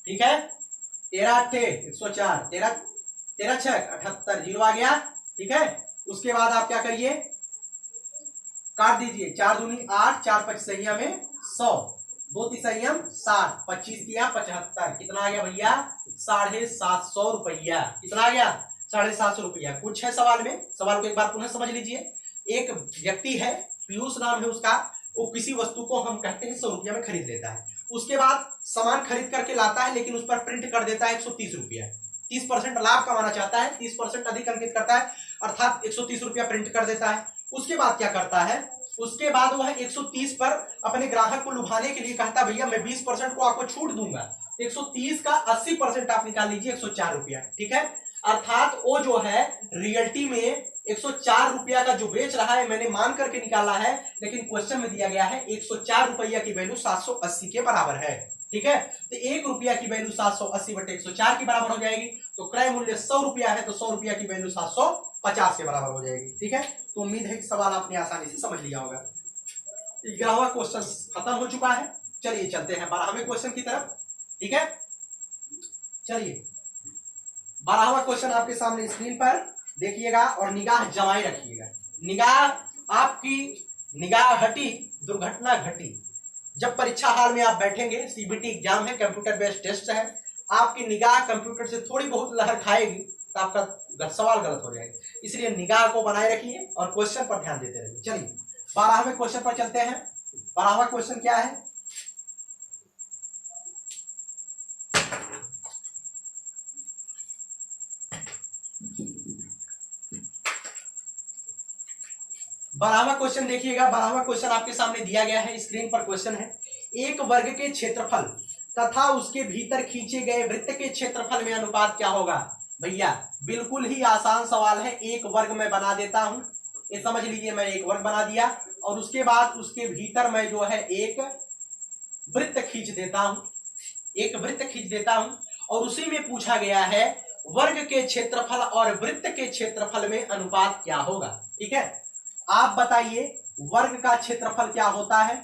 ठीक है। 13 104, 13 6 78, 0 आ गया, ठीक है। उसके बाद आप क्या करिए, काट दीजिए, 4 दूनी 8, 4 5 सैया में 100, 2 3 60, 25 दिया 75, कितना आ गया भैया, 750 रुपया। कितना आ गया, 750 रुपया। कुछ है सवाल में, सवाल को एक बार पुनः समझ लीजिए। एक व्यक्ति है, पीयूष नाम है उसका, वो किसी वस्तु को हम कहते हैं 100 रुपया में खरीद लेता है। उसके बाद सामान खरीद करके लाता है, लेकिन उस पर प्रिंट कर देता है 130 रुपया। 30% लाभ कमाना चाहता है, 30% अधिक अंकित करता है, अर्थात 130 रुपया प्रिंट कर देता है। उसके बाद क्या करता है, उसके बाद वह 130 पर अपने ग्राहक को लुभाने के लिए कहता है भैया मैं 20% को आपको छूट दूंगा। 130 का 80% आप निकाल लीजिए, 104 रुपया, ठीक है। अर्थात वो जो है रियलिटी में 104 रुपया का जो बेच रहा है, मैंने मान करके निकाला है, लेकिन क्वेश्चन में दिया गया है 104 रुपया की वैल्यू 780 के बराबर है, ठीक है। तो 1 रुपया की वैल्यू 780 बटे 104 के बराबर हो जाएगी। तो क्रय मूल्य 100 रुपया है, तो 100 रुपया की वैल्यू 750 के बराबर हो जाएगी, ठीक है। तो उम्मीद है कि सवाल आपने आसानी से समझ लिया होगा। 11वां क्वेश्चन खत्म हो चुका है। चलिए चलते हैं 12वें क्वेश्चन की तरफ, ठीक है। चलिए 12वां क्वेश्चन आपके सामने स्क्रीन पर देखिएगा और निगाह जमाए रखिएगा। निगाह आपकी, निगाह हटी दुर्घटना घटी। जब परीक्षा हाल में आप बैठेंगे, सीबीटी एग्जाम है, कंप्यूटर बेस्ड टेस्ट है, आपकी निगाह कंप्यूटर से थोड़ी बहुत लहर खाएगी तो आपका सवाल गलत हो जाएगा। इसलिए निगाह को बनाए रखिए और क्वेश्चन पर ध्यान देते रहिए। चलिए 12वें क्वेश्चन पर चलते हैं। 12वां क्वेश्चन क्या है, बारहवां क्वेश्चन देखिएगा। 12वां क्वेश्चन आपके सामने दिया गया है, स्क्रीन पर क्वेश्चन है, एक वर्ग के क्षेत्रफल तथा उसके भीतर खींचे गए वृत्त के क्षेत्रफल में अनुपात क्या होगा। भैया बिल्कुल ही आसान सवाल है, एक वर्ग मैं बना देता हूं, ये समझ लीजिए, मैं एक वर्ग बना दिया और उसके बाद उसके भीतर मैं जो है एक वृत्त खींच देता हूं, एक वृत्त खींच देता हूं और उसी में पूछा गया है वर्ग के क्षेत्रफल और वृत्त के क्षेत्रफल में अनुपात क्या होगा, ठीक है। आप बताइए वर्ग का क्षेत्रफल क्या होता है।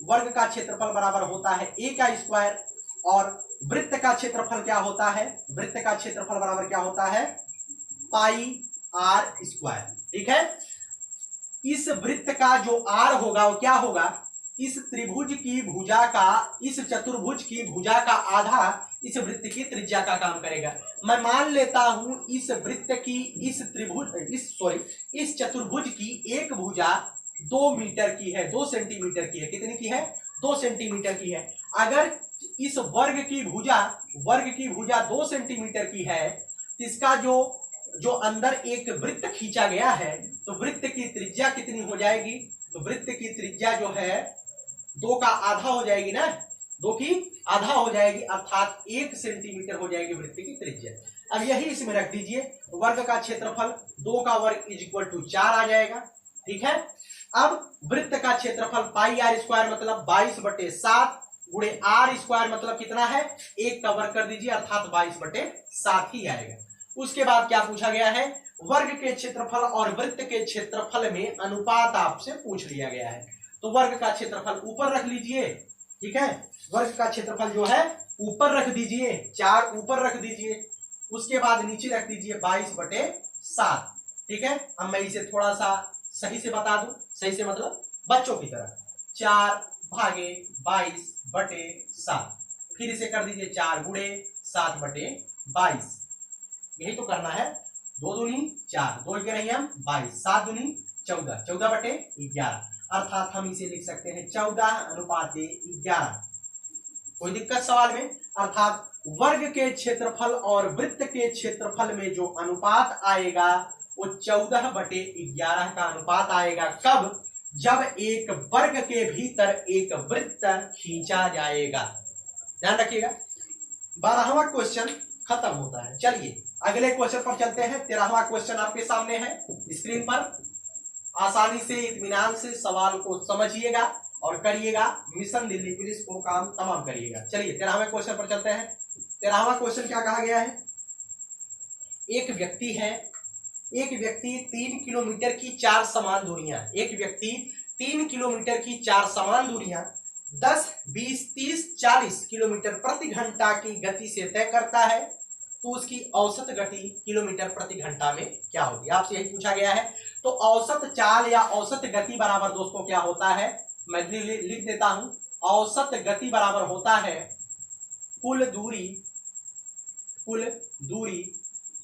वर्ग का क्षेत्रफल बराबर होता है a का स्क्वायर, और वृत्त का क्षेत्रफल क्या होता है, वृत्त का क्षेत्रफल बराबर क्या होता है, पाई r स्क्वायर, ठीक है। इस वृत्त का जो r होगा वो क्या होगा, इस त्रिभुज की भुजा का, इस चतुर्भुज की भुजा का आधा इस वृत्त की त्रिज्या का काम करेगा। मैं मान लेता हूं इस वृत्त की, इस त्रिभुज, इस चतुर्भुज की एक भुजा 2 मीटर की है, 2 सेंटीमीटर की है। कितनी की है, 2 सेंटीमीटर की है। अगर इस वर्ग की भुजा 2 सेंटीमीटर की है, तो इसका जो अंदर एक वृत्त खींचा गया है, तो वृत्त की त्रिज्या कितनी हो जाएगी, तो वृत्त की त्रिज्या जो है 2 का आधा हो जाएगी ना, 2 की आधा हो जाएगी, अर्थात 1 सेंटीमीटर हो जाएगी वृत्त की त्रिज्या। अब यही इसमें रख दीजिए, वर्ग का क्षेत्रफल 2 का वर्ग इज इक्वल टू 4 आ जाएगा। ठीक है, अब वृत्त का क्षेत्रफल पाई आर स्क्वायर मतलब 22/7 गुणे आर स्क्वायर मतलब कितना है, 1 का वर्ग कर दीजिए, अर्थात 22/7 ही आएगा। उसके बाद क्या पूछा गया है, वर्ग के क्षेत्रफल और वृत्त के क्षेत्रफल में अनुपात आपसे पूछ लिया गया है। तो वर्ग का क्षेत्रफल ऊपर रख लीजिए, ठीक है, वर्ग का क्षेत्रफल जो है ऊपर रख दीजिए, 4 ऊपर रख दीजिए, उसके बाद नीचे रख दीजिए 22/7। ठीक है, अब मैं इसे थोड़ा सा सही से बता दूं, सही से मतलब बच्चों की तरह, 4/22/7, फिर इसे कर दीजिए 4 गुणे 7/22, यही तो करना है। 2 दूनी 4, 2 नहीं हम 22, 7 दूनी 14, 14/11, अर्थात हम इसे लिख सकते हैं 14:11। कोई दिक्कत सवाल में? अर्थात वर्ग के क्षेत्रफल और वृत्त के क्षेत्रफल में जो अनुपात आएगा वो 14/11 का अनुपात आएगा। कब? जब एक वर्ग के भीतर एक वृत्त खींचा जाएगा। ध्यान रखिएगा। 12वां क्वेश्चन खत्म होता है। चलिए अगले क्वेश्चन पर चलते हैं। 13वां क्वेश्चन आपके सामने है स्क्रीन पर। आसानी से इत्मीनान से सवाल को समझिएगा और करिएगा, मिशन दिल्ली पुलिस को काम तमाम करिएगा। चलिए 13वें क्वेश्चन पर चलते हैं। 13वां क्वेश्चन क्या कहा गया है, एक व्यक्ति है, एक व्यक्ति 3 किलोमीटर की 4 समान दूरियां, एक व्यक्ति 3 किलोमीटर की 4 समान दूरियां 10, 20, 30, 40 किलोमीटर प्रति घंटा की गति से तय करता है, तो उसकी औसत गति किलोमीटर प्रति घंटा में क्या होगी? आपसे यही पूछा गया है। तो औसत चाल या औसत गति बराबर दोस्तों क्या होता है, मैं लिख देता हूं। औसत गति बराबर होता है कुल दूरी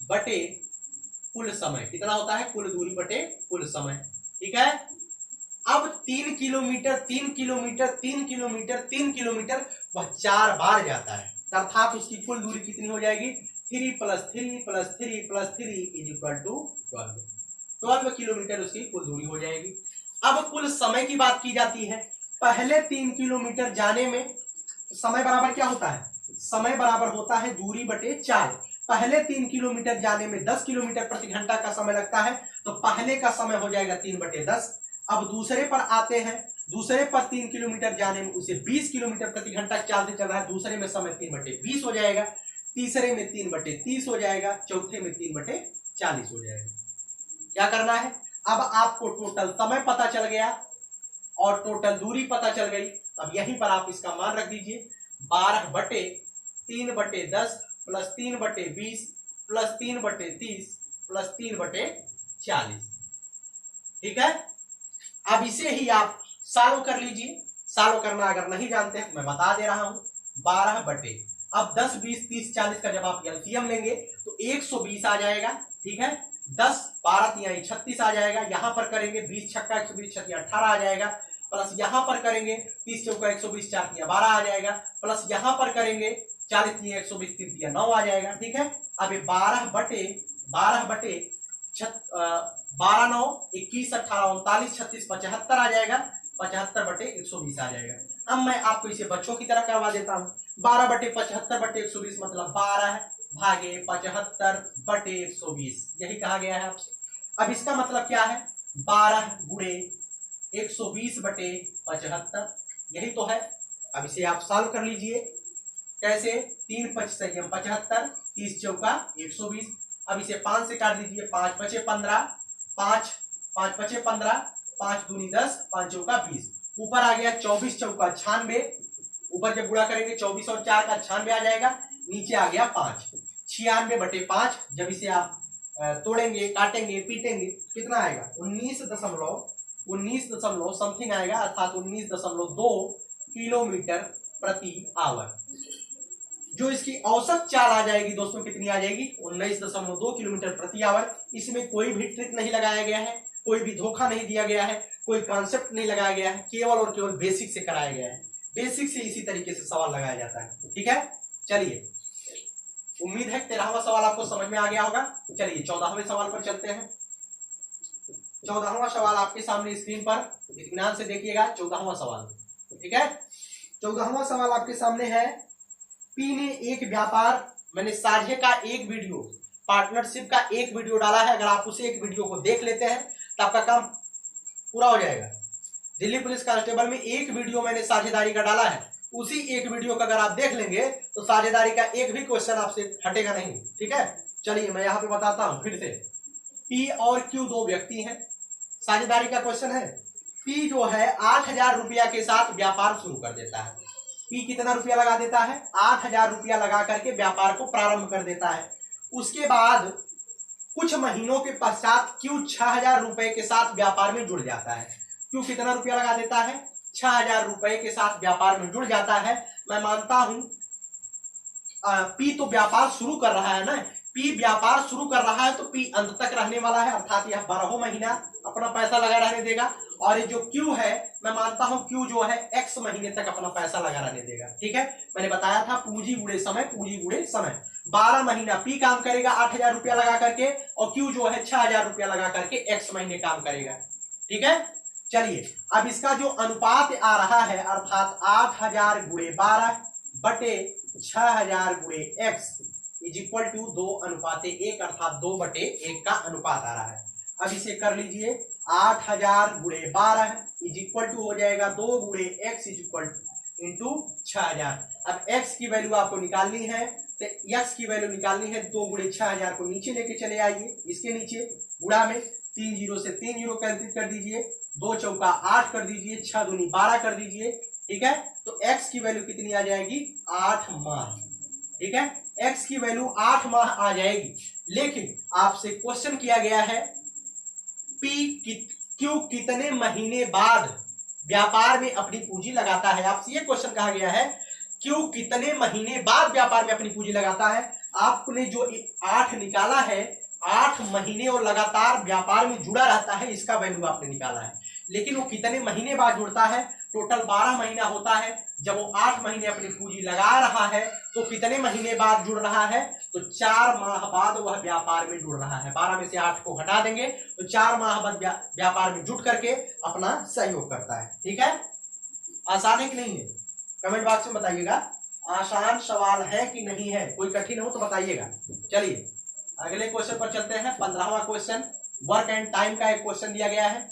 बटे कुल समय। कितना होता है? कुल दूरी बटे कुल समय। ठीक है, अब 3 किलोमीटर 3 किलोमीटर 3 किलोमीटर 3 किलोमीटर वह 4 बार जाता है, अर्थात उसकी कुल दूरी कितनी हो जाएगी? 3 + 3 + 3 + 3 = 12 किलोमीटर उसकी कुल दूरी हो जाएगी। अब कुल समय की बात की जाती है। पहले 3 किलोमीटर जाने में समय बराबर क्या होता है? समय बराबर होता है दूरी बटे चाल। पहले 3 किलोमीटर जाने में 10 किलोमीटर प्रति घंटा का समय लगता है, तो पहले का समय हो जाएगा 3/10। अब दूसरे पर आते हैं, दूसरे पर 3 किलोमीटर जाने में उसे 20 किलोमीटर प्रति घंटा चाल से चल रहा है, दूसरे में समय 3/20 हो जाएगा, तीसरे में 3/30 हो जाएगा, चौथे में 3/40 हो जाएगा। क्या करना है? अब आपको टोटल समय पता चल गया और टोटल दूरी पता चल गई। अब यहीं पर आप इसका मान रख दीजिए, 12/3/10 + 3/20 + 3/30 + 3/40। ठीक है, अब इसे ही आप सॉल्व कर लीजिए। सॉल्व करना अगर नहीं जानते हैं मैं बता दे रहा हूं। 12 अब 10, 20, 30, 40 का जब आप एलसीएम लेंगे तो 120 आ जाएगा। ठीक है, 10, 12 तिहाई 36 आ जाएगा। यहां पर करेंगे 20 छक्का 120 छक्की 18 आ जाएगा, प्लस यहां पर करेंगे 30 चौका 120 4 तिया 12 आ जाएगा, प्लस यहां पर करेंगे 40 तिया 120 3 तिया 9 आ जाएगा। ठीक है, अब 12 बटे 12 9 21 18 39 36 75 आ जाएगा, 75/120 आ जाएगा। अब मैं आपको इसे बच्चों की तरह करवा देता हूं। 12/75/120 मतलब 12 भागे 75/120, यही कहा गया है आपसे। अब इसका मतलब क्या है? 12 गुणे 120/75, यही तो है। अब इसे आप सॉल्व कर लीजिए। कैसे? 3 × 5 = 75, 30 चौका 120। अब इसे 5 से काट दीजिए, 5 × 5 = 15, 5 × 5 = 15, 5 दूनी 10, 5 चौका 20। ऊपर आ गया 24 चौका 96, ऊपर जब गुणा करेंगे 24 और 4 का 96 आ जाएगा, नीचे आ गया 5, 96/5। जब इसे आप तोड़ेंगे काटेंगे पीटेंगे कितना आएगा? 19 दशमलव समथिंग आएगा, अर्थात 19.2 किलोमीटर प्रति आवर। जो इसकी औसत चाल आ जाएगी दोस्तों, कितनी आ जाएगी? 19.2 किलोमीटर प्रति आवर। इसमें कोई भी ट्रिक नहीं लगाया गया है, कोई भी धोखा नहीं दिया गया है, कोई कॉन्सेप्ट नहीं लगाया गया है, केवल और केवल बेसिक से कराया गया है। बेसिक से इसी तरीके से सवाल लगाया जाता है। ठीक है, चलिए उम्मीद है 13वां सवाल आपको समझ में आ गया होगा। चलिए 14वें सवाल पर चलते हैं। 14वां सवाल आपके सामने स्क्रीन पर इत्मीनान से देखिएगा। 14वां सवाल, ठीक है, 14वां सवाल आपके सामने है, पी ने एक व्यापार, मैंने साझे का एक वीडियो, पार्टनरशिप का एक वीडियो डाला है। अगर आप उसे एक वीडियो को देख लेते हैं तो आपका काम पूरा हो जाएगा। दिल्ली पुलिस कांस्टेबल में एक वीडियो मैंने साझेदारी का डाला है, उसी एक वीडियो का अगर आप देख लेंगे तो साझेदारी का एक भी क्वेश्चन आपसे हटेगा नहीं। ठीक है, चलिए मैं यहाँ पे बताता हूं फिर से। पी और क्यू दो व्यक्ति हैं, साझेदारी का क्वेश्चन है। पी जो है 8,000 रुपया के साथ व्यापार शुरू कर देता है। पी कितना रुपया लगा देता है? 8,000 रुपया लगा करके व्यापार को प्रारंभ कर देता है। उसके बाद कुछ महीनों के पश्चात क्यू 6,000 रुपए के साथ व्यापार में जुड़ जाता है। क्यू कितना रुपया लगा देता है? 6,000 रुपए के साथ व्यापार में जुड़ जाता है। मैं मानता हूं पी तो व्यापार शुरू कर रहा है ना, पी व्यापार शुरू कर रहा है तो पी अंत तक रहने वाला है, अर्थात यह 12 महीना अपना पैसा लगा रहने देगा। और ये जो क्यू है, मैं मानता हूं क्यू जो है x महीने तक अपना पैसा लगा रहने देगा। ठीक है, मैंने बताया था पूंजी गुणे समय, पूंजी गुणे समय। 12 महीना पी काम करेगा 8,000 रुपया लगा करके, और क्यू जो है 6,000 रुपया लगा करके x महीने काम करेगा। ठीक है, चलिए अब इसका जो अनुपात आ रहा है, अर्थात 8,000 गुणे 12 बटे 6,000 गुणे x इज इक्वल टू 2:1, अर्थात 2/1 का अनुपात आ रहा है। अब इसे कर लीजिए, 8,000 गुणे 12 इज इक्वल टू हो जाएगा 2 गुणे x इज इक्वल इंटू 6,000। अब x की वैल्यू आपको निकालनी है, तो x की वैल्यू निकालनी है, 2 गुणे 6,000 को नीचे लेके चले आइए, इसके नीचे गुणा में 3 जीरो से 3 जीरो कैंसिल कर दीजिए, 2 चौका 8 कर दीजिए, 6 दूनी 12 कर दीजिए। ठीक है, तो x की वैल्यू कितनी आ जाएगी? 8 माह। ठीक है, x की वैल्यू 8 माह आ जाएगी। लेकिन आपसे क्वेश्चन किया गया है क्यू कितने महीने बाद व्यापार में अपनी पूंजी लगाता है। आपसे ये क्वेश्चन कहा गया है क्यू कितने महीने बाद व्यापार में अपनी पूंजी लगाता है। आपने जो 8 निकाला है, 8 महीने और लगातार व्यापार में जुड़ा रहता है, इसका वैल्यू आपने निकाला है। लेकिन वो कितने महीने बाद जुड़ता है? टोटल 12 महीना होता है। जब वो 8 महीने अपनी पूंजी लगा रहा है तो कितने महीने बाद जुड़ रहा है? तो 4 माह बाद वह व्यापार में जुड़ रहा है। 12 में से 8 को हटा देंगे तो 4 माह बाद व्यापार में जुट करके अपना सहयोग करता है। ठीक है, आसान है कि नहीं है? कमेंट बॉक्स में बताइएगा आसान सवाल है कि नहीं है, कोई कठिन हो तो बताइएगा। चलिए अगले क्वेश्चन पर चलते हैं। 15वां क्वेश्चन, वर्क एंड टाइम का एक क्वेश्चन दिया गया है।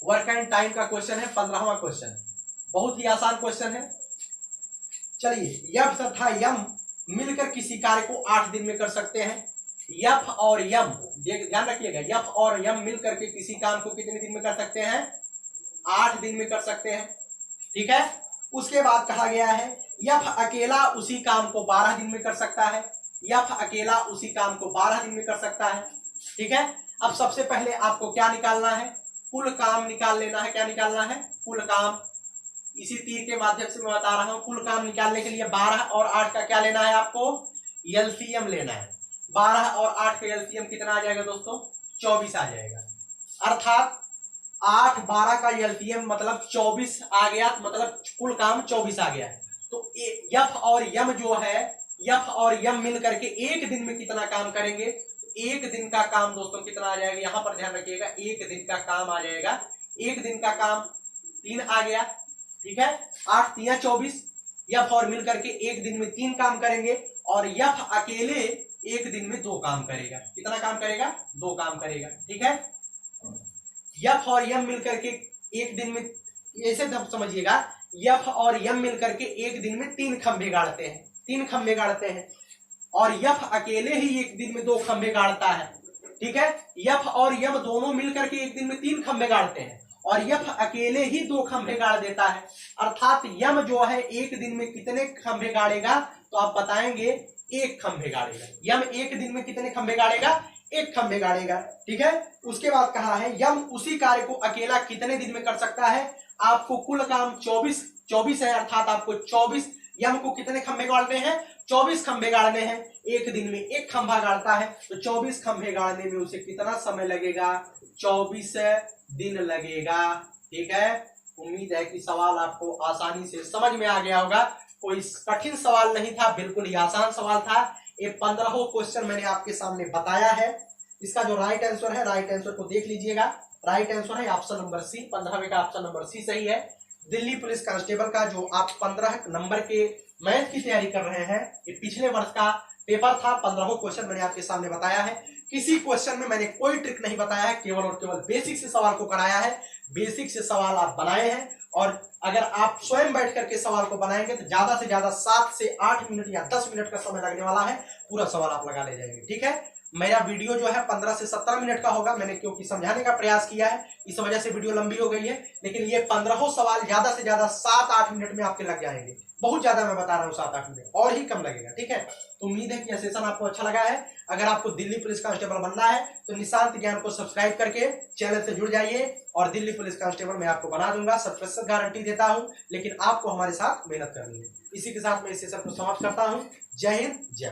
वर्क एंड टाइम का क्वेश्चन है 15वां क्वेश्चन, बहुत ही आसान क्वेश्चन है। चलिए, यफ तथा यम मिलकर किसी कार्य को 8 दिन में कर सकते हैं। यफ और यम, ध्यान रखिएगा, यफ और यम मिलकर के किसी काम को कितने दिन में कर सकते हैं? 8 दिन में कर सकते हैं। ठीक है, उसके बाद कहा गया है यफ अकेला उसी काम को 12 दिन में कर सकता है। यफ अकेला उसी काम को 12 दिन में कर सकता है। ठीक है, अब सबसे पहले आपको क्या निकालना है? कुल काम निकाल लेना है। क्या निकालना है? कुल काम। इसी तीर के माध्यम से मैं बता रहा हूं। कुल काम निकालने के लिए 12 और 8 का क्या लेना है? आपको एलसीएम लेना है। 12 और 8 का एलसीएम कितना आ जाएगा दोस्तों? 24 आ जाएगा। अर्थात 8 12 का एलसीएम मतलब 24 आ गया, मतलब कुल काम 24 आ गया। तो यफ और यम जो है, यफ और यम मिल करके एक दिन में कितना काम करेंगे? एक दिन का काम दोस्तों कितना आ जाएगा? यहां पर ध्यान रखिएगा, एक दिन का काम आ जाएगा। एक दिन का काम 3 आ गया। ठीक है, 8 3 24। यफ और मिल करके एक दिन में 3 काम करेंगे, और यफ अकेले एक दिन में 2 काम करेगा। कितना काम करेगा? 2 काम करेगा। ठीक है, यफ और यम मिल करके एक दिन में, ऐसे समझिएगा, यफ और यम मिल करके एक दिन में 3 खंभे गाड़ते हैं। 3 खंभे गाड़ते हैं, और यफ अकेले ही एक दिन में 2 खंभे गाड़ता है। ठीक है, यफ और यम दोनों मिलकर के एक दिन में 3 खंभे गाड़ते हैं, और यफ अकेले ही 2 खंभे गाड़ देता है। अर्थात यम जो है एक दिन में कितने खंभे गाड़ेगा? तो आप बताएंगे 1 खंभे गाड़ेगा। यम एक दिन में कितने खंभे गाड़ेगा? 1 खंभे गाड़ेगा। ठीक है, उसके बाद कहा है यम उसी कार्य को अकेला कितने दिन में कर सकता है? आपको कुल काम 24 है, अर्थात आपको 24, यम को कितने खंभे गाड़ने हैं? 24 खंभे गाड़ने हैं। एक दिन में 1 खंभा गाड़ता है, तो 24 खंभे गाड़ने में उसे कितना समय लगेगा? 24 दिन लगेगा। ठीक है, उम्मीद है कि सवाल आपको आसानी से समझ में आ गया होगा। कोई कठिन सवाल नहीं था, बिल्कुल ही आसान सवाल था। ये 15वां क्वेश्चन मैंने आपके सामने बताया है। इसका जो राइट आंसर है, राइट आंसर को देख लीजिएगा। राइट आंसर है ऑप्शन नंबर सी, 15वें का ऑप्शन नंबर सी सही है। दिल्ली पुलिस कांस्टेबल का जो आप 15 नंबर के मैथ की तैयारी कर रहे हैं, ये पिछले वर्ष का पेपर था। 15 क्वेश्चन मैंने आपके सामने बताया है। किसी क्वेश्चन में मैंने कोई ट्रिक नहीं बताया है, केवल और केवल बेसिक से सवाल को कराया है। बेसिक से सवाल आप बनाए हैं, और अगर आप स्वयं बैठ करके सवाल को बनाएंगे तो ज्यादा से ज्यादा 7 से 8 मिनट या 10 मिनट का समय लगने वाला है, पूरा सवाल आप लगा ले जाएंगे। ठीक है, मेरा वीडियो जो है 15 से 17 मिनट का होगा। मैंने क्योंकि समझाने का प्रयास किया है, इस वजह से वीडियो लंबी हो गई है। लेकिन ये 15 सवाल ज्यादा से ज्यादा 7-8 मिनट में आपके लग जाएंगे। बहुत ज्यादा मैं बता रहा हूँ, 7-8 मिनट और ही कम लगेगा। ठीक है, तो उम्मीद है कि यह सेशन आपको अच्छा लगा है। अगर आपको दिल्ली पुलिस कांस्टेबल बनना है तो निशांत ज्ञान को सब्सक्राइब करके चैनल से जुड़ जाइए, और दिल्ली पुलिस कांस्टेबल मैं आपको बना दूंगा। 100% गारंटी देता हूं, लेकिन आपको हमारे साथ मेहनत करनी है। इसी के साथ मैं इस सेशन को समाप्त करता हूं। जय हिंद, जय